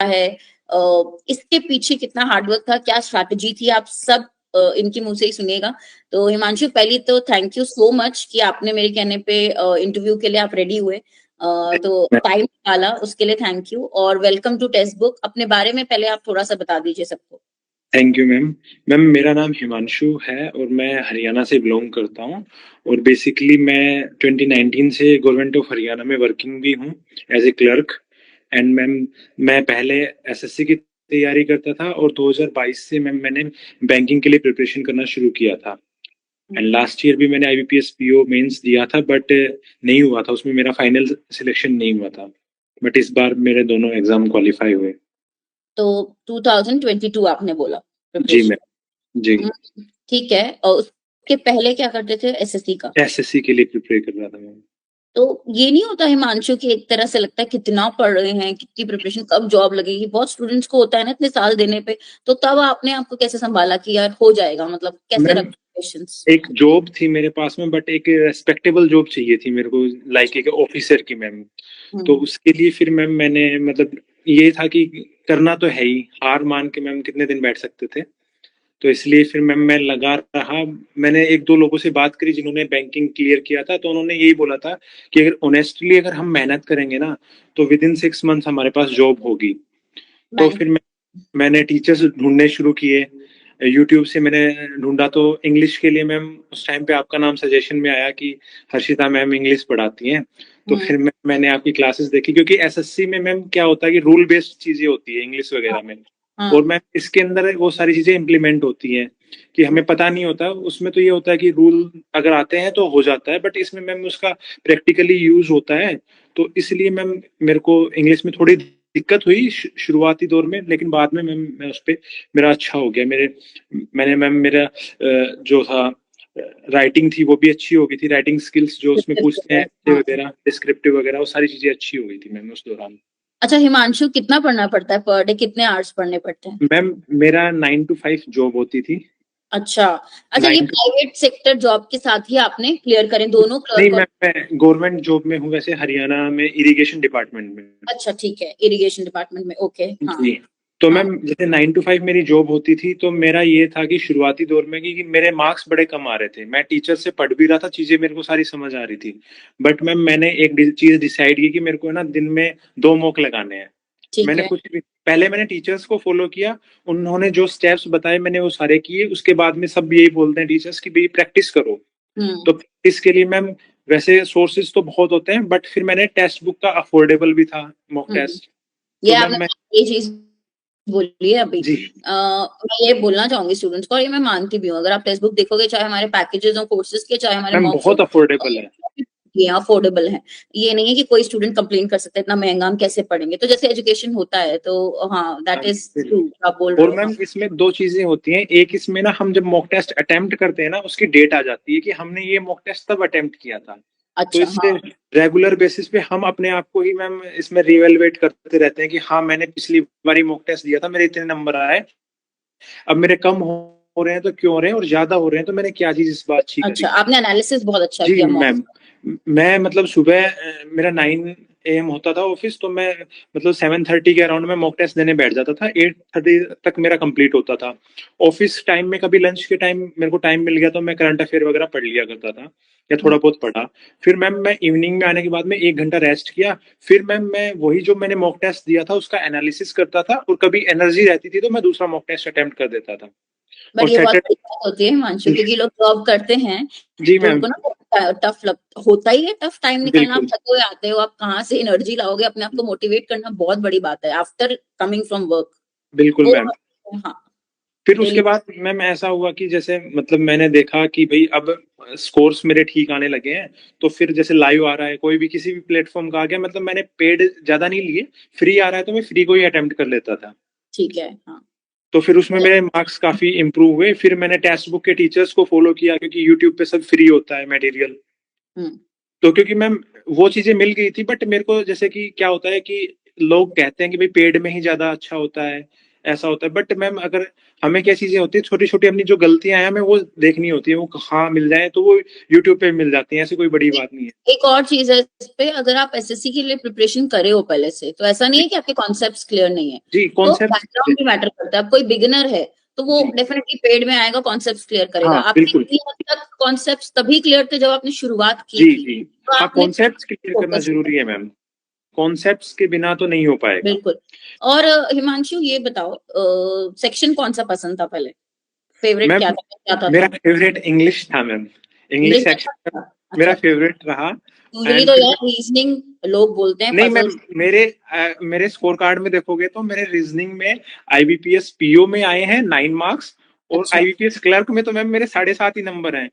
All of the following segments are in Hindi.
है, इसके पीछे कितना हार्डवर्क था, क्या स्ट्रैटेजी थी, आप सब इनके मुंह से ही सुनिएगा। तो हिमांशु, पहली तो थैंक यू सो मच कि आपने मेरे कहने पे इंटरव्यू के लिए आप रेडी हुए, तो टाइम निकाला, उसके लिए थैंक यू। और वेलकम टू टेक्स्ट बुक। अपने बारे में पहले आप थोड़ा सा बता दीजिए सबको। Thank you ma'am. मैम मेरा नाम हिमांशु है और मैं हरियाणा से बिलोंग करता हूँ। और बेसिकली मैं 2019 से गवर्नमेंट ऑफ हरियाणा में वर्किंग भी हूँ as a clerk. And ma'am मैं पहले एसएससी की तैयारी करता था और 2022 से मैंने बैंकिंग के लिए प्रिपरेशन करना शुरू किया था। एंड लास्ट ईयर भी मैंने आईबीपीएस पीओ मेंस दिया था बट नहीं हुआ था, उसमें मेरा फाइनल सिलेक्शन नहीं हुआ था। बट इस बार मेरे दोनों एग्जाम क्वालिफाई हुए। तो 2022 आपने बोला जी प्रिपरेशन। मैम। जी। ठीक है, और उसके पहले क्या करते थे एसएससी का? एसएससी के लिए प्रिपेयर कर रहा था मैम। तो ये नहीं होता हिमांशु कि एक तरह से लगता है कितना पढ़ रहे हैं, कितनी प्रिपरेशन, कब जॉब लगेगी, बहुत स्टूडेंट्स को होता है ना इतने साल देने पे। तो तब आपने आपको कैसे संभाला कि यार हो जाएगा, मतलब कैसे मैम रखा पेशेंस? एक जॉब थी मेरे पास में बट एक रेस्पेक्टेबल जॉब चाहिए थी मेरे को, लाइक एक ऑफिसर की मैम। तो हम्म। उसके लिए फिर मैम मैंने मतलब ये था कि करना तो है ही, हार मान के मैम कितने दिन बैठ सकते थे। तो इसलिए फिर मैम मैं लगा रहा। मैंने एक दो लोगों से बात करी जिन्होंने बैंकिंग क्लियर किया था, तो उन्होंने यही बोला था कि अगर ऑनेस्टली अगर हम मेहनत करेंगे ना तो विद इन 6 मंथ हमारे पास जॉब होगी। तो बैंक। फिर मैंने टीचर्स ढूंढने शुरू किए। यूट्यूब से मैंने ढूंढा तो इंग्लिश के लिए मैम उस टाइम पे आपका नाम सजेशन में आया कि हर्षिता मैम इंग्लिश पढ़ाती हैं। तो फिर मैंने आपकी क्लासेस देखी, क्योंकि एसएससी में मैम क्या होता है कि रूल बेस्ड चीजें होती है इंग्लिश हाँ। वगैरह में। और हाँ। मैम इसके अंदर वो सारी चीजें इम्प्लीमेंट होती हैं कि हमें पता नहीं होता उसमें। तो ये होता है कि रूल अगर आते हैं तो हो जाता है, बट इसमें मैम उसका प्रैक्टिकली यूज होता है। तो इसलिए मैम मेरे को इंग्लिश में थोड़ी दिक्कत हुई शुरुआती दौर में, लेकिन बाद में मैं उस पे मेरा अच्छा हो गया। मैंने मैम मेरा जो था राइटिंग थी वो भी अच्छी हो गई थी। राइटिंग स्किल्स जो उसमें पूछते हैं हाँ। वगैरह, डिस्क्रिप्टिव वगैरह, वो सारी चीजें अच्छी हो गई थी मैम उस दौरान। अच्छा हिमांशु, कितना पढ़ना पड़ता है पर डे, कितने आवर्स पढ़ने पड़ते हैं? मैम मेरा 9 to 5 जॉब होती थी। अच्छा। अच्छा, ये 9 to प्राइवेट सेक्टर जॉब के साथ ही आपने क्लियर करें दोनों, नहीं क्लर्क और? मैम, मैं गवर्नमेंट जॉब में हूँ वैसे, हरियाणा में इरिगेशन डिपार्टमेंट में। अच्छा ठीक है, इरिगेशन डिपार्टमेंट में, ओके। हाँ। जी। तो हाँ। मैम जैसे 9 to 5 मेरी जॉब होती थी, तो मेरा ये था कि शुरुआती दौर में कि मेरे मार्क्स बड़े कम आ रहे थे। मैं टीचर से पढ़ भी रहा था, चीजें मेरे को सारी समझ आ रही थी। बट मैम मैंने एक चीज डिसाइड की कि मेरे को है ना दिन में 2 मॉक लगाने हैं। ठीक मैंने है। कुछ भी पहले मैंने टीचर्स को फॉलो किया। उन्होंने जो स्टेप्स बताए मैंने वो सारे किए। उसके बाद में सब यही बोलते हैं टीचर्स कि भाई प्रैक्टिस करो। हम्म। तो प्रैक्टिस के लिए मैम वैसे सोर्सेज तो बहुत होते हैं, बट फिर मैंने टेक्स्ट बुक का अफोर्डेबल भी था मॉक हम्म। टेस्ट। ये तो मैम आपने मैं ये चीज बोली है अभी। जी मैं ये बोलना चाहूंगी स्टूडेंट्स को, और ये मैं मानती भी हूँ, अगर आप टेक्स्ट बुक देखोगे, चाहे हमारे पैकेजेस हो कोर्सेज के, चाहे हमारे मैम मॉक्स हो, बहुत अफोर्डेबल है। ये अफोर्डेबल है। ये नहीं है कि कोई स्टूडेंट कंप्लेन कर सकता है इतना महंगा हम कैसे पढ़ेंगे, तो जैसे एजुकेशन होता है, तो हाँ दैट इज ट्रू, आप बोल रहे और हो। मैम हाँ। इसमें दो चीजें होती हैं। एक इसमें ना हम जब मॉक टेस्ट अटेम्प्ट करते हैं ना, उसकी डेट आ जाती है कि हमने ये मॉक टेस्ट तब अटेम्प्ट किया था। तो अच्छा। इससे हाँ। रेगुलर बेसिस पे हम अपने आप को ही मैम इसमें रिवेलुएट करते रहते हैं कि हाँ मैंने पिछली बारी मॉक टेस्ट दिया था, मेरे इतने नंबर आए, अब मेरे कम हो रहे हैं तो क्यों हो रहे हैं, और ज्यादा हो रहे हैं तो मैंने क्या चीज इस बार अच्छी अच्छा, करी। आपने एनालिसिस बहुत अच्छा जी किया मॉक। मैम। मैं मतलब सुबह मेरा 9 AM होता था ऑफिस, तो मैं मतलब 7:30 के अराउंड में मॉक टेस्ट देने बैठ जाता था। 8:30 तक मेरा कंप्लीट होता था। ऑफिस टाइम में कभी लंच के टाइम मेरे को टाइम मिल गया तो मैं करंट अफेयर वगैरह पढ़ लिया करता था, या थोड़ा बहुत पढ़ा। फिर मैम मैं इवनिंग में आने के बाद में 1 घंटा रेस्ट किया। फिर मैम मैं वही जो मैंने मॉक टेस्ट दिया था उसका एनालिसिस करता था, और कभी एनर्जी रहती थी तो मैं दूसरा मॉक टेस्ट अटेम्प्ट कर देता था। बट और ये बहुत सैटरडे बड़ी बात होती है हिमांशु, क्योंकि लोग जॉब करते हैं जी तो मैम। उनको ना टफ लग होता ही है, टफ टाइम निकालना। आप बिल्कुल थके हुए आते हो, आप कहाँ से एनर्जी लाओगे, अपने आप को मोटिवेट करना बहुत बड़ी बात है आफ्टर कमिंग फ्रॉम वर्क। बिल्कुल वो मैम। हाँ। फिर डेली। उसके बाद मैम ऐसा हुआ कि जैसे मतलब मैंने देखा कि भाई अब स्कोर्स मेरे ठीक आने लगे हैं। तो फिर जैसे लाइव आ रहा है, कोई भी किसी भी प्लेटफॉर्म का आ गया, मतलब मैंने पेड ज्यादा नहीं लिए, फ्री आ रहा है तो मैं फ्री को ही अटेम्प्ट कर लेता था। ठीक है। हाँ। तो फिर उसमें मेरे मार्क्स काफी इंप्रूव हुए। फिर मैंने टेक्स्ट बुक के टीचर्स को फॉलो किया, क्योंकि यूट्यूब पे सब फ्री होता है मटेरियल। हम्म। तो क्योंकि मैम वो चीजें मिल गई थी, बट मेरे को जैसे कि क्या होता है कि लोग कहते हैं कि भाई पेड में ही ज्यादा अच्छा होता है, ऐसा होता है। बट मैम अगर हमें क्या चीजें होती है, छोटी छोटी अपनी जो गलतियां हैं हमें वो देखनी होती है, वो कहाँ मिल जाए तो वो यूट्यूब पे मिल जाती है, ऐसी कोई बड़ी बात नहीं है। एक और चीज है इस पे, अगर आप एसएससी के लिए प्रिपरेशन करे हो पहले से, तो ऐसा नहीं जी है कि आपके कॉन्सेप्ट्स क्लियर नहीं है, जी, तो कॉन्सेप्ट। बैकग्राउंड भी मैटर करता है। अब कोई बिगिनर है तो वो जी डेफिनेटली पेड में आएगा, कॉन्सेप्ट्स क्लियर करेगा। हाँ आपके बिल्कुल। इतनी हद तक कॉन्सेप्ट्स तभी क्लियर थे जब आपने शुरुआत की जी थी, जी। तो हाँ, आपने कॉन्सेप्ट क्लियर करना फोकस जरूरी है मैम, कॉन्सेप्ट्स के बिना तो नहीं हो पाएगा। बिल्कुल। और हिमांशु ये बताओ, सेक्शन कौन सा पसंद था पहले, फेवरेट मैम क्या था, क्या आता मेरा था? फेवरेट इंग्लिश था मैम, इंग्लिश इंग्लिश सेक्शन था? मेरा अच्छा। फेवरेट रहा। यूजुअली एंड तो फिर यार रीजनिंग लोग बोलते हैं, नहीं मैम, पजल्स। मेरे स्कोर कार्ड में देखोगे तो मेरे रीजनिंग में आईबीपीएस पीओ में आए हैं 9 मार्क्स, और अच्छा, आईबीपीएस क्लर्क में तो मैम मेरे 7.5 ही नंबर हैं।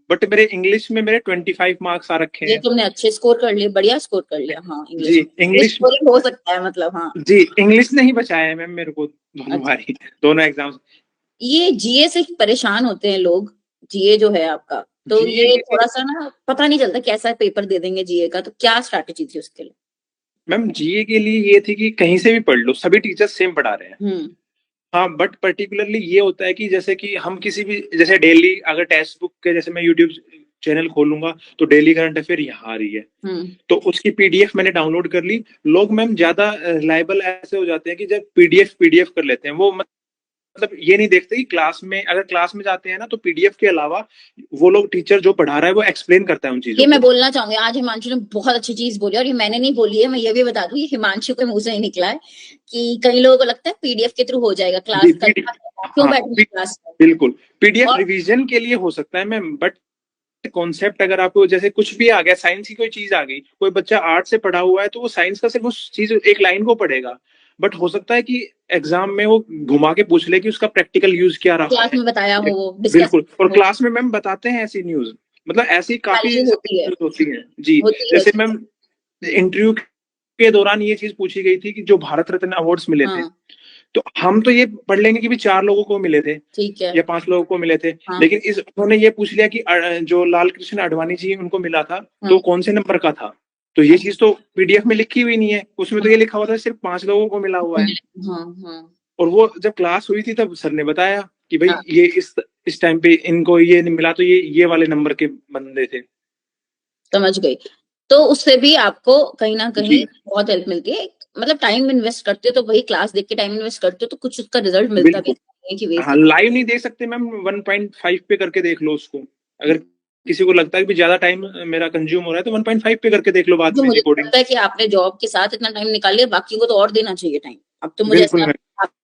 बट मेरे इंग्लिश में मेरे 25 मार्क्स आ रखे ये हैं। तुमने अच्छे स्कोर कर लिए, बढ़िया स्कोर कर लिया। हाँ, जी इंग्लिश इंग्लिश इंग्लिश। स्कोरिंग हो सकता है मतलब, हाँ। जी इंग्लिश ने ही बचाया है मैम मेरे को दोनों अच्छा, बार ही, दोनों एग्जाम्स। ये जीए से परेशान होते हैं लोग, जीए जो है आपका, तो जीए ये के लिए थोड़ा सा ना पता नहीं चलता कैसा पेपर दे देंगे जीए का, तो क्या स्ट्रैटेजी थी उसके लिए? मैम, जीए के लिए ये थी कि कहीं से भी पढ़ लो, सभी टीचर्स सेम पढ़ा रहे हैं। हम्म। हाँ, बट पर्टिकुलरली ये होता है कि जैसे कि हम किसी भी, जैसे डेली अगर टेक्स्ट बुक के, जैसे मैं यूट्यूब चैनल खोलूंगा तो डेली करंट अफेयर यहाँ आ रही है, हम्म। तो उसकी पीडीएफ मैंने डाउनलोड कर ली। लोग मैम ज्यादा रिलायबल ऐसे हो जाते हैं कि जब पीडीएफ पीडीएफ कर लेते हैं, वो मतलब ये नहीं देखते कि क्लास में, अगर क्लास में जाते हैं ना तो पीडीएफ के अलावा वो लोग, टीचर जो पढ़ा रहा है वो एक्सप्लेन करता है उन ये चीजों मैं को। बोलना चाहूंगी, आज हिमांशु ने बहुत अच्छी चीज बोली, और ये मैंने नहीं बोली है, मैं ये भी बता दूं, ये हिमांशु के मुंह से ही निकला है कि कई लोगों को लगता है पीडीएफ के थ्रू हो जाएगा, जी क्लास का पीडी क्यों हाँ बैठना क्लास में। बिल्कुल, पीडीएफ और रिवीजन के लिए हो सकता है मैम, बट कॉन्सेप्ट अगर आपको जैसे कुछ भी आ गया, साइंस की कोई चीज आ गई, कोई बच्चा आर्ट से पढ़ा हुआ है तो वो साइंस का सिर्फ उस चीज एक लाइन को पढ़ेगा, बट हो सकता है कि एग्जाम में वो घुमा के पूछ ले कि उसका प्रैक्टिकल यूज क्या रहा क्लास है। में बताया हो, वो डिस्कस बिल्कुल, और हो, क्लास में मैम बताते हैं ऐसी न्यूज, मतलब ऐसी काफी एनालिसिस सारी होती है, न्यूज होती है जी। होती है। जैसे मैम इंटरव्यू के दौरान ये चीज पूछी गई थी कि जो भारत रत्न अवार्ड्स मिले थे, हाँ, तो हम तो ये पढ़ लेंगे कि भी 4 लोगों को मिले थे ठीक है। या 5 लोगों को मिले थे, हाँ, लेकिन इस उन्होंने ये पूछ लिया कि जो लाल कृष्ण आडवाणी जी उनको मिला था हाँ, तो कौन से नंबर का था। तो ये अच्छा, चीज तो पीडीएफ में लिखी हुई नहीं है, उसमें तो ये लिखा हुआ था सिर्फ 5 लोगों को मिला हुआ है। हाँ, हाँ, और वो जब क्लास हुई थी तब सर ने बताया कि भाई हाँ, ये इस टाइम पे इनको ये नहीं मिला, तो ये वाले नंबर के बंदे थे। समझ गई। तो उससे भी आपको कहीं ना कहीं जी बहुत हेल्प मिलती है, मतलब टाइम इन्वेस्ट करते हो तो वही, क्लास देख के टाइम इन्वेस्ट करते हो तो कुछ उसका रिजल्ट मिलता भी बिल्कुल। है कि वेस्ट। हाँ, लाइव नहीं देख सकते मैम, 1.5 पे करके देख लो उसको। अगर किसी को लगता है कि ज्यादा टाइम मेरा कंज्यूम हो रहा है तो 1.5 पे करके देख लो बाद तो में मुझे रिकॉर्डिंग। लगता है कि आपने जॉब के साथ इतना टाइम निकाल लिया, बाकियों को तो और देना चाहिए टाइम। अब तो मुझे बिल्कुल ऐसा, मैम।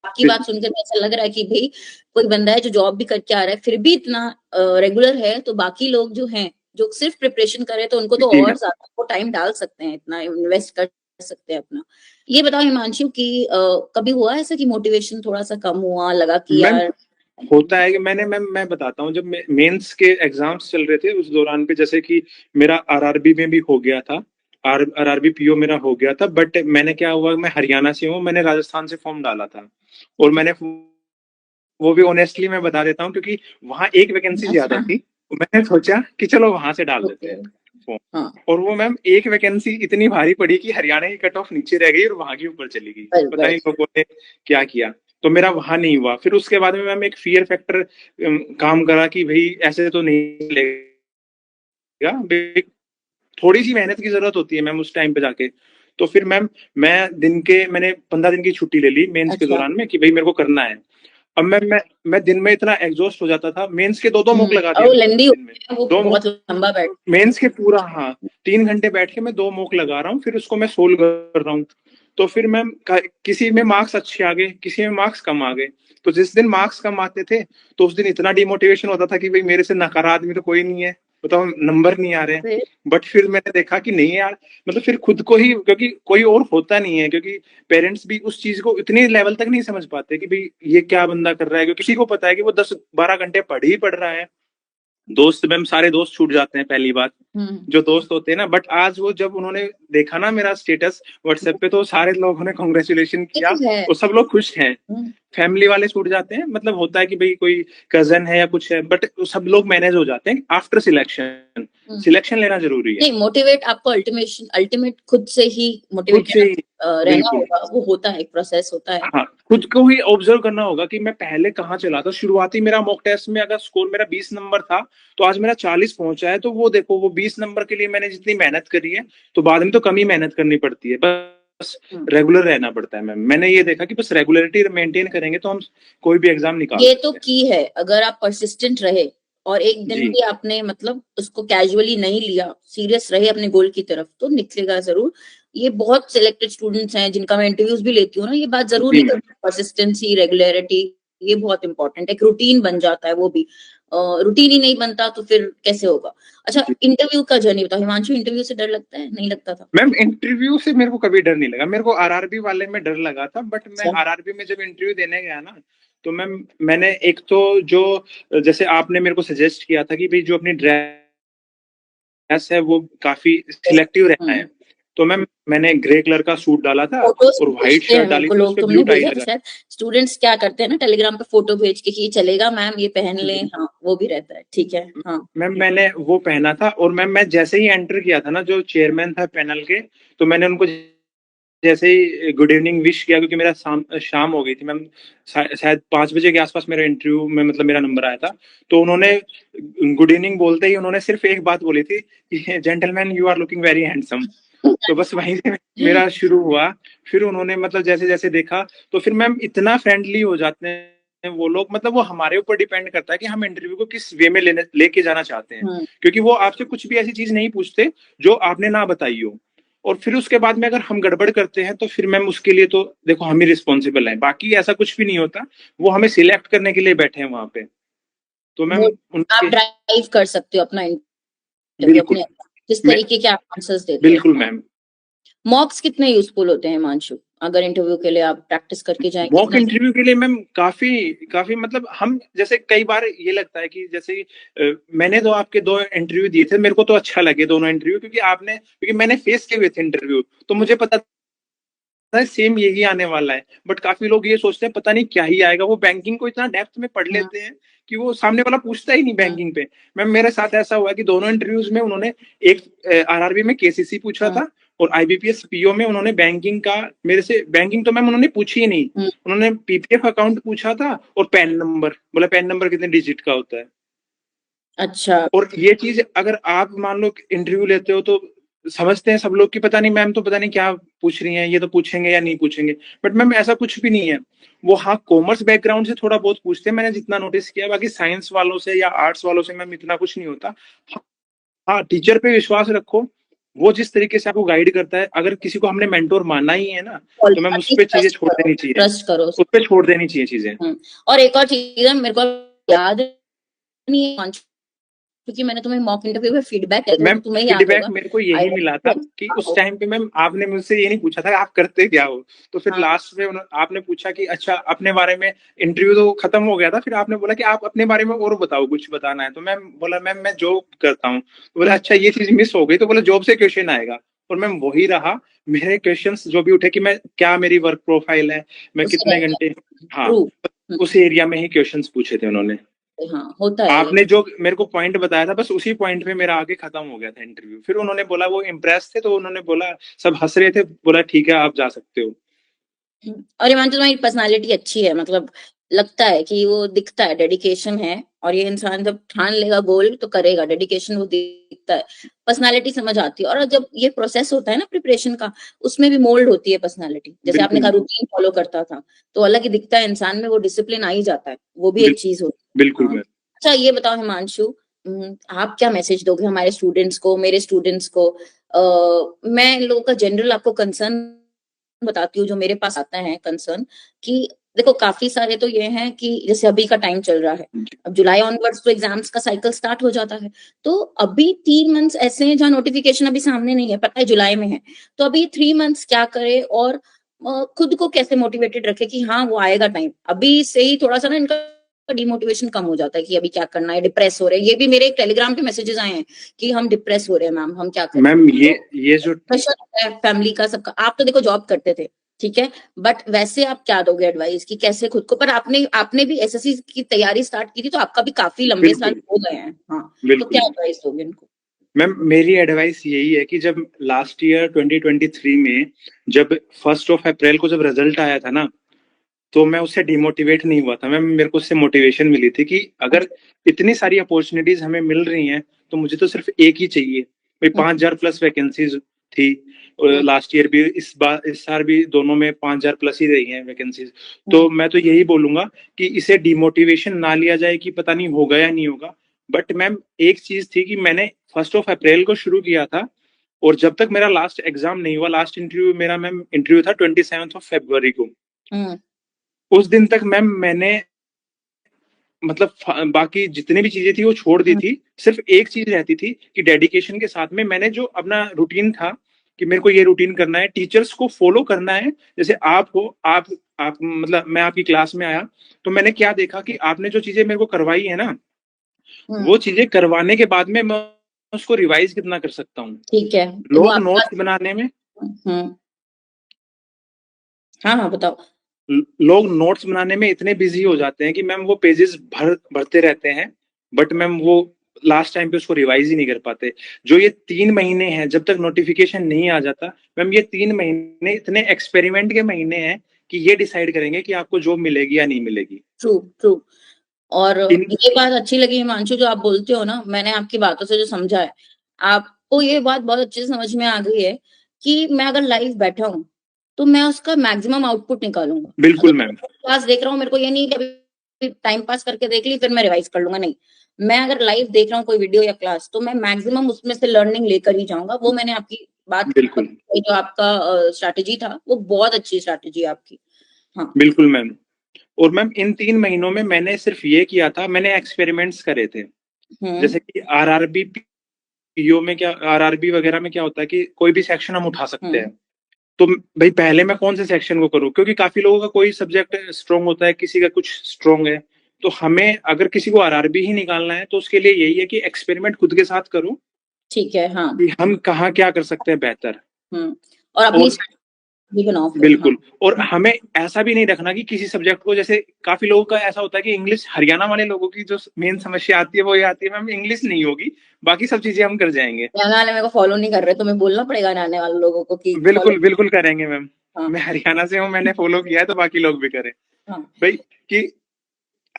आपकी बात सुनकर ऐसा लग रहा है कि भाई कोई बंदा है जो जॉब भी करके आ रहा है फिर भी इतना रेगुलर है, तो बाकी लोग जो हैं जो सिर्फ प्रिपरेशन कर रहे हैं तो उनको तो जी और मैम। ज्यादा वो टाइम डाल सकते हैं, इतना इन्वेस्ट कर सकते हैं अपना। ये बताओ हिमांशु कि कभी हुआ ऐसा कि मोटिवेशन थोड़ा सा कम हुआ, लगा कि मैम यार। होता है कि मैं बताता हूँ, जब मेंस के एग्जाम्स चल रहे थे उस दौरान पे, जैसे कि मेरा आरआरबी में भी हो गया था, आरआरबी पीओ मेरा हो गया था, बट मैंने क्या हुआ, मैं हरियाणा से हूँ, मैंने राजस्थान से फॉर्म डाला था, और मैंने वो भी ऑनेस्टली मैं बता देता हूँ क्योंकि वहां एक वैकेंसी ज्यादा अच्छा, थी, मैंने सोचा कि चलो वहां से डाल देते ओके, हैं फॉर्म। हाँ, और वो मैम एक वैकेंसी इतनी भारी पड़ी कि हरियाणा की कट ऑफ नीचे रह गई और वहां की ऊपर चली गई, बस पता नहीं बस। लोगों ने क्या किया। तो मेरा वहां नहीं हुआ, फिर उसके बाद में मैम एक फियर फैक्टर काम करा कि भाई ऐसे तो नहीं चलेगा, थोड़ी सी मेहनत की जरूरत होती है मैम उस टाइम पे जाके। तो फिर मैम मैंने 15 दिन की छुट्टी ले ली मेंस के अच्छा, दौरान में कि भाई मेरे को करना है। अब मैं दिन में इतना एग्जॉस्ट हो जाता था, मेंस के दो दो मॉक लगा और दिया वो मैंने लेंदी दिन में। होता है, वो दो बहुत मॉक लंबा बैठ। मेंस के पूरा, हाँ, 3 घंटे बैठ के मैं 2 मॉक लगा रहा हूँ, फिर उसको मैं सोल्व कर रहा हूँ। तो फिर मैम किसी में मार्क्स अच्छे आ गए, किसी में मार्क्स कम आ गए। तो जिस दिन मार्क्स कम आते थे तो उस दिन इतना डिमोटिवेशन होता था कि भाई मेरे से नकारा आदमी तो कोई नहीं है, बताओ नंबर नहीं आ रहे हैं। फिर बट फिर मैंने देखा कि नहीं यार, मतलब फिर खुद को ही, क्योंकि कोई और होता नहीं है, क्योंकि पेरेंट्स भी उस चीज को इतने लेवल तक नहीं समझ पाते कि भाई ये क्या बंदा कर रहा है, क्योंकि किसी को पता है कि वो 10-12 घंटे पढ़ ही पढ़ रहा है। दोस्त मैम सारे दोस्त छूट जाते हैं पहली बात, हम्म, जो दोस्त होते हैं ना, बट आज वो जब उन्होंने देखा ना मेरा स्टेटस व्हाट्सएप पे, तो सारे लोगों ने कॉन्ग्रेचुलेशन ये किया तो है। और सब लोग खुश हैं। हम्म, फैमिली वाले छूट जाते हैं, मतलब होता है कि भाई कोई कजन है या कुछ है, बट सब लोग मैनेज हो जाते हैं आफ्टर सिलेक्शन। हम्म। सिलेक्शन लेना जरूरी है, नहीं, मोटिवेट आपको अल्टीमेट खुद से ही खुद मोटिवेट से ही। रहना बिल्कुल। होगा, वो होता है, एक प्रोसेस होता है। हाँ, खुद को ही ऑब्जर्व करना होगा कि मैं पहले कहाँ चला था। शुरुआती मेरा मॉक टेस्ट में अगर स्कोर मेरा 20 नंबर था, तो आज मेरा 40 पहुंचा है। तो वो देखो, वो 20 नंबर के लिए मैंने जितनी मेहनत करी है, तो बाद में तो कम ही मेहनत करनी पड़ती है। बस रेगुलर रहना पड़ता है मैम। मैंने ये देखा कि बस रेगुलरिटी मेंटेन करेंगे तो हम कोई भी एग्जाम निकाल ये सकते तो हैं। की है, अगर आप परसिस्टेंट रहे और एक दिन जी भी आपने मतलब उसको कैजुअली नहीं लिया, सीरियस रहे अपने गोल की तरफ, तो निकलेगा जरूर। ये बहुत सिलेक्टेड स्टूडेंट्स हैं जिनका मैं इंटरव्यूज भी लेती हूँ ना, ये बात जरूर जी नहीं मैम। करते। परसिस्टेंसी, रेगुलरिटी, ये बहुत इंपॉर्टेंट है। एक रूटीन बन जाता है, वो भी रूटीन ही नहीं बनता तो फिर कैसे होगा। अच्छा, जी इंटरव्यू का जर्नी बताओ हिमांशु, इंटरव्यू से डर लगता है, नहीं लगता था? मैम, इंटरव्यू से मेरे को कभी डर नहीं लगा। मेरे को आरआरबी वाले में डर लगा था, बट मैं अच्छा। आरआरबी में जब इंटरव्यू देने गया ना, तो मैंने एक तो जो, जैसे आपने मेरे को सजेस्ट किया था कि भाई जो अपनी ड्रेस है वो काफी सिलेक्टिव रहना है, तो मैंने ग्रे कलर का सूट डाला था फोटोज और भी व्हाइट भेजते हैं शर्ट मेरे डाली को थी, उस लोग, पर तुमने ब्लू टाई भेजा था लगा। शायद। स्टूडेंट्स क्या करते हैं ना, टेलीग्राम पे फोटो भेज के कि ये चलेगा मैम, ये पहन लें, हाँ वो भी रहता है, ठीक है। हाँ। मैम मैंने वो पहना था, और मैं जैसे ही एंटर किया था ना, जो चेयरमैन था पैनल के, तो मैंने उनको जैसे ही गुड इवनिंग विश किया, क्योंकि मेरा शाम हो गई थी मैम। शायद 5 बजे के आसपास मेरा इंटरव्यू में मतलब मेरा नंबर आया था। तो उन्होंने गुड इवनिंग बोलते ही उन्होंने सिर्फ एक बात बोली थी कि gentleman you are looking very handsome. तो बस वहीं से मेरा शुरू हुआ। फिर उन्होंने मतलब जैसे जैसे देखा, तो फिर मैम इतना फ्रेंडली हो जाते हैं वो लोग। मतलब वो हमारे ऊपर डिपेंड करता है कि हम इंटरव्यू को किस वे में लेके जाना चाहते हैं, क्योंकि वो आपसे कुछ भी ऐसी चीज नहीं पूछते जो आपने ना बताई हो। और फिर उसके बाद में अगर हम गड़बड़ करते हैं, तो फिर मैम उसके लिए तो देखो हम ही रिस्पॉन्सिबल हैं, बाकी ऐसा कुछ भी नहीं होता। वो हमें सिलेक्ट करने के लिए बैठे हैं वहां पे। तो वो मैम आप उनके, ड्राइव कर सकते हो अपना इंटरव्यू बिल्कुल अपने, किस मैं, तरीके के आप आंसर्स देते हो। बिल्कुल मैम। मॉक्स कितने यूजफुल होते हैं हिमांशु, अगर इंटरव्यू के लिए आप प्रैक्टिस करके जाएं, मॉक कितना? इंटरव्यू के लिए मैम काफी काफी मतलब, हम जैसे कई बार ये लगता है कि जैसे मैंने तो आपके 2 इंटरव्यू दिए थे, मेरे को तो अच्छा लगे दोनों इंटरव्यू, क्योंकि मैंने फेस किए हुए थे इंटरव्यू, तो मुझे पता था सेम यही आने वाला है। बट काफी लोग ये सोचते हैं पता नहीं क्या ही आएगा। वो बैंकिंग को इतना डेप्थ में पढ़ हम्म, लेते हैं कि वो सामने वाला पूछता ही नहीं हम्म, बैंकिंग पे। मैम मेरे साथ ऐसा हुआ कि दोनों इंटरव्यूज में उन्होंने, एक आरआरबी में केसीसी पूछा हम्म, था, और आईबीपीएस पीओ में उन्होंने बैंकिंग का मेरे से, बैंकिंग तो मैम उन्होंने पूछी ही नहीं। हम्म। उन्होंने पीपीएफ अकाउंट पूछा था और पैन नंबर, बोला पैन नंबर कितने डिजिट का होता है। अच्छा। और ये चीज अगर आप मान लो इंटरव्यू लेते हो, तो समझते हैं सब लोग कि पता नहीं मैम तो पता नहीं क्या पूछ रही हैं, ये तो पूछेंगे या नहीं पूछेंगे। बट मैम ऐसा कुछ भी नहीं है। वो हाँ, कॉमर्स बैकग्राउंड से थोड़ा बहुत पूछते हैं, मैंने जितना नोटिस किया। बाकी साइंस वालों से या आर्ट्स वालों से मैम इतना कुछ नहीं होता। हाँ, टीचर पे विश्वास रखो। वो जिस तरीके से आपको गाइड करता है, अगर किसी को हमने मेंटोर माना ही है ना, तो मैम उस अभी पर चीजें ट्रस्ट छोड़ करो, देनी चाहिए। ट्रस्ट करो। उस पर छोड़ देनी चाहिए चीजें। और एक और चीज है, मेरे को याद नहीं है हिमांशु, क्योंकि मैंने तुम्हें मॉक इंटरव्यू में फीडबैक दिया था, वो मैम तो तुम्हें याद फीडबैक होगा। मेरे को आई यही मिला था कि उस टाइम पे मैम आपने मुझसे ये नहीं पूछा था आप करते क्या हो। तो फिर हाँ। लास्ट में आपने पूछा कि अच्छा अपने बारे में। इंटरव्यू तो खत्म हो गया था, फिर आपने बोला कि आप अपने बारे में और बताओ, कुछ बताना है। तो मैम बोला मैम मैं जॉब करता हूँ। तो बोला अच्छा ये चीज मिस हो गई। तो बोला जॉब से क्वेश्चन आएगा। और मैम वही रहा। मेरे क्वेश्चंस जो भी उठे कि मैं क्या, मेरी वर्क प्रोफाइल है, मैं उसी कितने में घंटे, हाँ, ट्रू। उस एरिया में ही क्वेश्चंस पूछे थे उन्होंने। हाँ, होता है ये। आपने जो मेरे को पॉइंट बताया था, बस उसी पॉइंट पे मेरा आगे खत्म हो गया था इंटरव्यू। फिर उन्होंने बोला, वो इम्प्रेस थे, तो उन्होंने बोला, सब हंस रहे थे, बोला ठीक है आप जा सकते हो। और हिमांशु तुम्हारी पर्सनालिटी अच्छी है, मतलब लगता है कि वो दिखता है, डेडिकेशन है। और ये इंसान जब ठान लेगा गोल तो करेगा, डेडिकेशन वो दिखता है, पर्सनालिटी समझ आती है। और जब ये प्रोसेस होता है ना प्रिपरेशन का, उसमें भी मोल्ड होती है पर्सनालिटी। जैसे आपने बिल्कुल कहा रूटीन फॉलो करता था, तो अलग ही दिखता है इंसान में, वो डिसिप्लिन आ ही जाता है, वो भी एक बिल्कुल चीज होती है। बिल्कुल हाँ। मैम। अच्छा, ये बताओ हिमांशु, आप क्या मैसेज दोगे हमारे स्टूडेंट्स को, मेरे स्टूडेंट्स को? मैं इन लोगों का जनरल आपको कंसर्न बताती हूँ, जो मेरे पास आता है कंसर्न, कि देखो काफी सारे तो ये हैं कि जैसे अभी का टाइम चल रहा है, अब जुलाई ऑनवर्ड्स तो एग्जाम्स का साइकिल स्टार्ट हो जाता है। तो अभी 3 मंथ्स ऐसे हैं जहाँ नोटिफिकेशन अभी सामने नहीं है, पता है जुलाई में है। तो अभी 3 मंथ्स क्या करे, और खुद को कैसे मोटिवेटेड रखे कि हाँ वो आएगा टाइम। अभी से ही थोड़ा सा ना इनका डिमोटिवेशन कम हो जाता है कि अभी क्या करना है, डिप्रेस हो रहे हैं। ये भी मेरे एक टेलीग्राम पे मैसेजेस आए हैं कि हम डिप्रेस हो रहे हैं मैम, हम क्या करें। मैम तो ये जो, प्रेशर होता है फैमिली का, सबका। आप तो देखो जॉब करते थे, ठीक है, बट वैसे आप क्या दोगे एडवाइस कि कैसे खुद को, पर आपने आपने भी एसएससी की तैयारी स्टार्ट की थी, तो आपका भी काफी लंबे साल बिल्कुल हो गए हैं। हाँ। तो क्या बिल्कुल एडवाइस दोगे इनको? मैम, मेरी एडवाइस यही है कि जब लास्ट ईयर 2023 में, जब 1 अप्रैल को जब रिजल्ट आया था ना, तो मैं उससे डिमोटिवेट नहीं हुआ था मैम, मेरे को उससे मोटिवेशन मिली थी कि अगर इतनी सारी अपॉर्चुनिटीज हमें मिल रही हैं तो मुझे तो सिर्फ एक ही चाहिए। भाई 5,000 प्लस वैकेंसीज थी लास्ट ईयर भी, इस साल भी दोनों में 5,000 प्लस ही रही हैं वैकेंसीज। तो मैं तो यही बोलूंगा कि इसे डिमोटिवेशन ना लिया जाए कि पता नहीं होगा या नहीं होगा। बट मैम एक चीज थी कि मैंने 1 अप्रैल को शुरू किया था और जब तक मेरा लास्ट एग्जाम नहीं हुआ, लास्ट इंटरव्यू मेरा मैम इंटरव्यू था 27 फरवरी को। उस दिन तक मैम मैंने मतलब बाकी जितनी भी चीजें थी वो छोड़ दी थी। सिर्फ एक चीज रहती थी कि डेडिकेशन के साथ में मैंने जो अपना रूटीन था कि मेरे को ये रूटीन करना है, टीचर्स को फॉलो करना है। जैसे आप हो, आप मतलब मैं आपकी क्लास में आया तो मैंने क्या देखा कि आपने जो चीजें मेरे को करवाई है ना, वो चीजें करवाने के बाद में मैं उसको रिवाइज कितना कर सकता हूँ। ठीक है, तो वो लोग आपका नोट्स बनाने में हाँ बताओ। लोग नोट्स बनाने में इतने बिजी हो जाते हैं कि मैम वो पेजेस भरते रहते हैं, बट मैम वो लास्ट टाइम पे उसको रिवाइज ही नहीं कर पाते। जो ये 3 महीने हैं जब तक नोटिफिकेशन नहीं आ जाता मैम, ये 3 महीने इतने एक्सपेरिमेंट के महीने हैं कि ये डिसाइड करेंगे कि आपको जॉब मिलेगी या नहीं मिलेगी। True true. और इन ये बात अच्छी लगी हिमांशु जो आप बोलते हो ना, मैंने आपकी बातों से जो समझा है, आपको ये बात बहुत अच्छे से समझ में आ गई है कि मैं अगर लाइव बैठा हूँ तो मैं उसका मैक्सिमम आउटपुट निकालूंगा। बिल्कुल मैम। क्लास देख रहा हूँ, मेरे को ये नहीं कि अभी टाइम पास करके देख ली फिर मैं रिवाइज कर लूंगा, नहीं। मैं अगर लाइव देख रहा हूँ कोई वीडियो या क्लास तो मैं मैक्सिमम उसमें से लर्निंग लेकर ही जाऊंगा। वो मैंने आपकी बात बिल्कुल जो आपका स्ट्रैटेजी था वो बहुत अच्छी स्ट्रैटेजी है आपकी। हाँ बिल्कुल मैम। और मैम इन 3 महीनों में मैंने सिर्फ ये किया था, मैंने एक्सपेरिमेंट्स करे थे। जैसे कि आरआरबी पीओ में क्या, आरआरबी वगैरह में क्या होता है कि कोई भी सेक्शन हम उठा सकते हैं। तो भाई पहले मैं कौन से सेक्शन को करूं, क्योंकि काफी लोगों का कोई सब्जेक्ट स्ट्रांग होता है, किसी का कुछ स्ट्रांग है। तो हमें अगर किसी को आरआरबी ही निकालना है तो उसके लिए यही है कि एक्सपेरिमेंट खुद के साथ करूं ठीक है। हाँ कि हम कहाँ क्या कर सकते हैं बेहतर। और अपनी और भी बनाओ फिर। हाँ बिल्कुल, और हमें ऐसा भी नहीं रखना कि किसी सब्जेक्ट को, जैसे काफी लोगों का ऐसा होता है कि इंग्लिश, हरियाणा वाले लोगों की जो मेन समस्या आती है वो ये आती है मैम इंग्लिश नहीं होगी, बाकी सब चीजें हम कर जाएंगे। गाना वाले मेरे को फॉलो नहीं कर रहे, तुम्हें बोलना पड़ेगा आने वाले लोगों को कि फॉलो। बिल्कुल बिल्कुल करेंगे मैम। हाँ मैं हरियाणा से हूँ, मैंने फॉलो किया है तो बाकी लोग भी करें हाँ। भाई, कि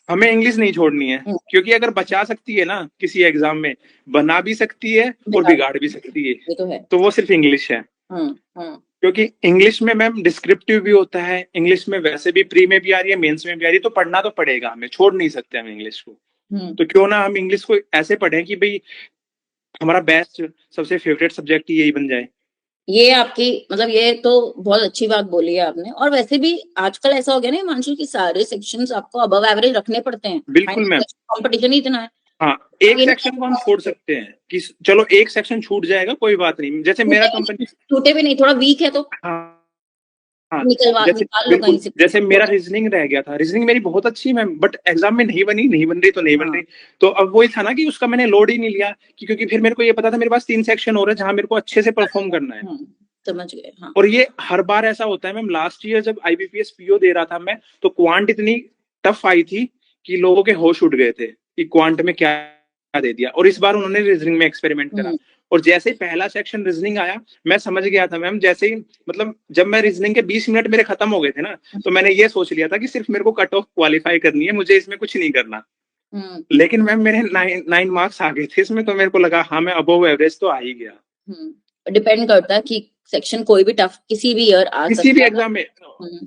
हमें इंग्लिश नहीं छोड़नी है। क्योंकि अगर बचा सकती है ना किसी एग्जाम में, बना भी सकती है और बिगाड़ भी सकती है, ये तो है। तो वो सिर्फ इंग्लिश है। क्योंकि इंग्लिश में मैम डिस्क्रिप्टिव भी होता है, इंग्लिश में वैसे भी प्री में भी आ रही है, मेंस में भी आ रही है, तो पढ़ना तो पड़ेगा, हमें छोड़ नहीं सकते हम इंग्लिश को। तो क्यों ना हम इंग्लिश को ऐसे पढ़ें कि भाई हमारा बेस्ट, सबसे फेवरेट सब्जेक्ट ही यही बन जाए। ये आपकी मतलब ये तो बहुत अच्छी बात बोली है आपने। और वैसे भी आजकल ऐसा हो गया ना हिमांशु की सारे सेक्शंस आपको अबव एवरेज रखने पड़ते हैं, बिल्कुल मैम। कंपटीशन ही इतना है। हाँ, एक सेक्शन को हम छोड़ सकते हैं कि चलो एक सेक्शन छूट जाएगा कोई बात नहीं, जैसे मेरा कंपनी, छूटे भी नहीं, थोड़ा वीक है तो हाँ हाँ, जैसे निकाल लो बिल्कुल, कहीं से। जैसे मेरा रीजनिंग रह गया था, रीजनिंग मेरी बहुत अच्छी मैम, बट एग्जाम में नहीं बनी, नहीं बन रही तो नहीं बन रही। तो अब वही था ना कि उसका मैंने लोड ही नहीं लिया, क्योंकि फिर मेरे को ये पता था मेरे पास 3 सेक्शन और है जहां मेरे को अच्छे से परफॉर्म करना है। समझ गए। हाँ और ये हर बार ऐसा होता है मैम। लास्ट ईयर जब आईबीपीएस पीओ दे रहा था मैं, तो क्वांट इतनी टफ आई थी कि लोगों के होश उड़ गए थे कि क्वांट में क्या दे दिया। और इस बार उन्होंने रीजनिंग में एक्सपेरिमेंट करा, और जैसे ही पहला सेक्शन रीजनिंग आया मैं समझ गया था मैम। जैसे ही मतलब जब मैं रीजनिंग के 20 मिनट मेरे खत्म हो गए थे ना, तो मैंने ये सोच लिया था कि सिर्फ मेरे को कट ऑफ क्वालिफाई करनी है, मुझे इसमें कुछ नहीं करना। लेकिन मैम मेरे 9 मार्क्स आ गए थे इसमें, तो मेरे को लगा हाँ मैं अबव एवरेज तो आ ही गया। डिपेंड करता है कि सेक्शन कोई भी टफ किसी भी ईयर आ सकता है, किसी भी एग्जाम में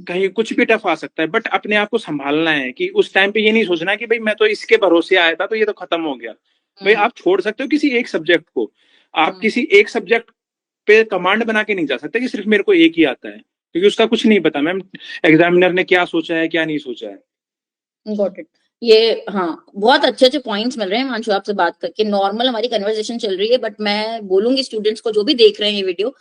कहीं कुछ भी टफ आ सकता है, बट अपने आप को संभालना है कि उस टाइम पे ये नहीं सोचना कि भाई मैं तो इसके भरोसे आया था तो ये तो खत्म हो गया। भाई आप छोड़ सकते हो किसी एक सब्जेक्ट को, आप किसी एक सब्जेक्ट पे कमांड बना के नहीं जा सकते कि सिर्फ मेरे को एक ही आता है, क्योंकि उसका कुछ नहीं पता मैम एग्जामिनर ने क्या सोचा है क्या नहीं सोचा है। Got it. ये हाँ बहुत अच्छे अच्छे पॉइंट्स मिल रहे हैं हिमांशु आपसे बात करके। नॉर्मल हमारी कन्वर्सेशन चल रही है, बट मैं बोलूंगी स्टूडेंट्स को जो भी देख रहे हैं ये वीडियो,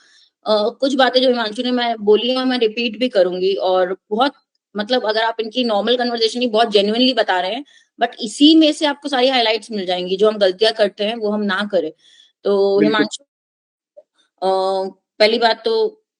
कुछ बातें जो हिमांशु ने मैं बोली है मैं रिपीट भी करूंगी। और बहुत मतलब अगर आप इनकी नॉर्मल कन्वर्सेशन ही बहुत जेन्युइनली बता रहे हैं, बट इसी में से आपको सारी हाइलाइट्स मिल जाएंगी, जो हम गलतियां करते हैं वो हम ना करें। तो हिमांशु पहली बात तो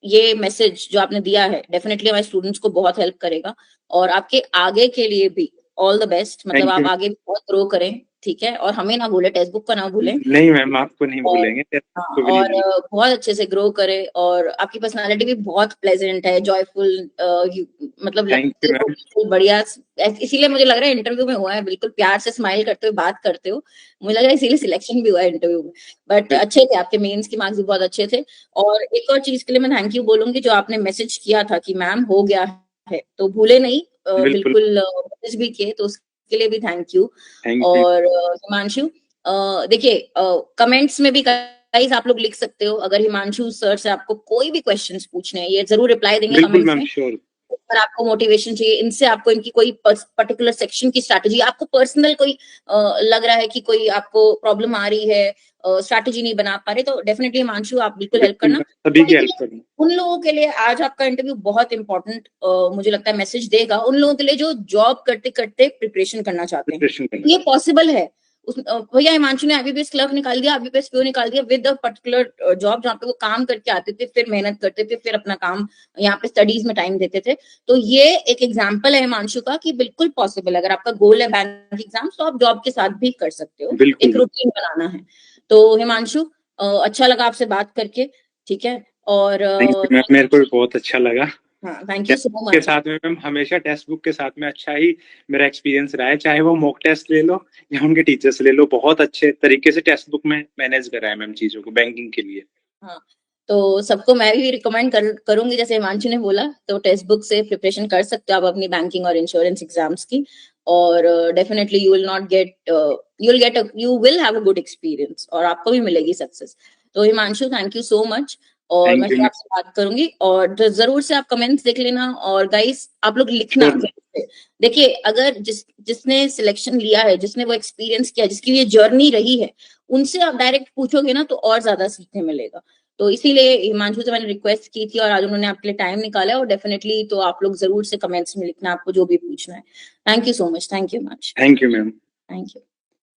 ये मैसेज जो आपने दिया है डेफिनेटली हमारे स्टूडेंट्स को बहुत हेल्प करेगा। और आपके आगे के लिए भी ऑल द बेस्ट, मतलब आप आगे भी बहुत ग्रो करें, ठीक है, और हमें ना भूले, टेक्स्ट बुक को ना भूलें। नहीं मैम, आपको नहीं और भूलेंगे, हाँ, को भी नहीं और भूलेंगे। बहुत अच्छे से ग्रो करे, और आपकी पर्सनालिटी भी बहुत प्लेजेंट है, जॉयफुल, मतलब थैंक लगती यू है मैम। बिल्कुल बढ़िया। इसीलिए मुझे लग रहा है इंटरव्यू में हुआ है, बिल्कुल प्यार से स्माइल करते हुए बात करते हो, मुझे लग रहा है इसीलिए सिलेक्शन भी हुआ है इंटरव्यू में। बट अच्छे थे, आपके मेंस के मार्क्स भी बहुत अच्छे थे। और एक और चीज के लिए मैं थैंक यू बोलूंगी, जो आपने मैसेज किया था कि मैम हो गया है, तो भूले नहीं, बिल्कुल। बिल्कुल मैसेज भी किए, तो उसके लिए भी थैंक यू। Thank you. और हिमांशु, देखिए, कमेंट्स में भी गाइस आप लोग लिख सकते हो, अगर हिमांशु सर से आपको कोई भी क्वेश्चंस पूछने हैं, ये जरूर रिप्लाई देंगे बिल्कुल कमेंट्स मैम, में। श्योर। अगर आपको मोटिवेशन चाहिए, इनसे आपको इनकी कोई पर्टिकुलर सेक्शन की स्ट्रैटेजी, आपको पर्सनल कोई लग रहा है कि कोई आपको प्रॉब्लम आ रही है, स्ट्रैटेजी नहीं बना पा रहे, तो डेफिनेटली हिमांशु आप बिल्कुल हेल्प बिल्कुल करना। मैं सभी की लेकिन हेल्प करूँ। उन लोगों के लिए आज आपका इंटरव्यू बहुत इंपॉर्टेंट, मुझे लगता है मैसेज देगा उन लोगों के लिए जो जॉब करते करते प्रिपरेशन करना चाहते हैं। प्रिपरेशन करना। ये पॉसिबल है। भैया हिमांशु ने आईबीपीएस क्लर्क निकाल दिया, आईबीपीएस पीओ निकाल दिया, विद अ पर्टिकुलर जॉब जहाँ पे वो काम करके आते थे, फिर मेहनत करते थे, फिर अपना काम यहाँ पे स्टडीज में टाइम देते थे। तो ये एक एग्जाम्पल है हिमांशु का कि बिल्कुल पॉसिबल है, अगर आपका गोल है बैंक एग्जाम्स, तो आप जॉब के साथ भी कर सकते हो, बिल्कुल। एक रूटीन बनाना है। तो हिमांशु, अच्छा लगा आपसे बात करके, ठीक है, और थैंक यू मैम, मेरे को भी बहुत अच्छा लगा। हाँ, थैंक यू टेक्स्ट सो के मच। साथ में मैम, हमेशा टेक्स्ट बुक के साथ में अच्छा ही मेरा एक्सपीरियंस रहा है, चाहे वो मॉक टेस्ट ले लो या उनके टीचर्स ले लो, बहुत अच्छे तरीके से टेक्स्ट बुक में मैनेज करा है मैम चीजों को बैंकिंग के लिए। हाँ, तो सबको मैं भी रिकमेंड करूंगी, जैसे हिमांशु ने बोला, तो टेक्स्ट बुक से प्रिपरेशन कर सकते हो आप अपनी बैंकिंग और इंश्योरेंस एग्जाम्स की, और definitely you will not gate, you will have a good experience, और आपको भी मिलेगी सक्सेस। तो Himanshu, thank you so much, और मैं थैंक यू फिर मैम। आपसे बात करूंगी, और जरूर से आप कमेंट्स देख लेना, और गाइस आप लोग लिखना श्योर। जरूर से। देखिए, अगर जिसने सिलेक्शन लिया है, जिसने वो एक्सपीरियंस किया, जिसकी ये जर्नी रही है, उनसे आप डायरेक्ट पूछोगे ना, तो और ज्यादा सीखने मिलेगा। तो इसीलिए हिमांशु से मैंने रिक्वेस्ट की थी, और आज उन्होंने आपके लिए टाइम निकाला है, और डेफिनेटली तो आप लोग जरूर से कमेंट्स में लिखना आपको जो भी पूछना है। Thank you so much, thank you much, thank you ma'am. Thank you.